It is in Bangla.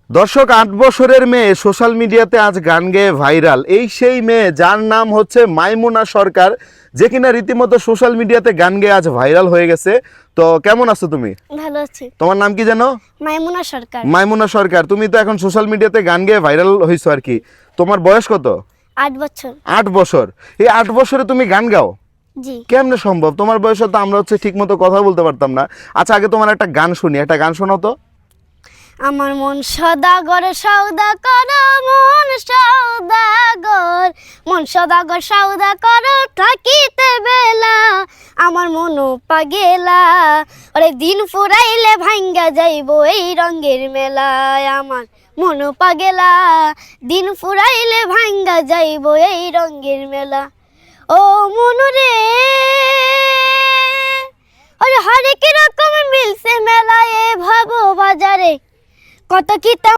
দর্শক, ৮ বছরের মেয়ে সোশ্যাল মিডিয়াতে আজ গান গেয়ে ভাইরাল। এই সেই মেয়ে যার নাম হচ্ছে মাইমুনা সরকার, যে কিনা রীতিমতো সোশ্যাল মিডিয়াতে গান গেয়ে আজ ভাইরাল হয়ে গেছে। তো কেমন আছো তুমি? ভালো আছি। তোমার নাম কি জানো? মাইমুনা সরকার। মাইমুনা সরকার, তুমি তো এখন সোশ্যাল মিডিয়াতে গান গেয়ে ভাইরাল হইছো আর কি। তোমার বয়স কত? 8 বছর। ৮ বছর। এই ৮ বছরে তুমি গান গাও? জি। কেমনে সম্ভব? তোমার বয়সে তো আমরা ঠিক মতো কথা বলতে পারতাম না। আচ্ছা, আগে তোমার একটা গান শুনি, একটা গান শোনাও তো। আমার মন সদাগর সৌদা কর, মন সদাগর, মন সদাগর সৌদা কর, থাকিতে বেলা আমার মন পাগেলা, ওরে দিন ফুরাইলে ভাঙ্গা যাইব এই রঙের মেলায়, আমার মন পাগেলা, দিন ফুরাইলে ভাঙ্গা যাইব এই রঙের মেলা। ও মনুরে, ওরে হরেক রকম মিলছে মেলায় ভাবো বাজারে, কত কি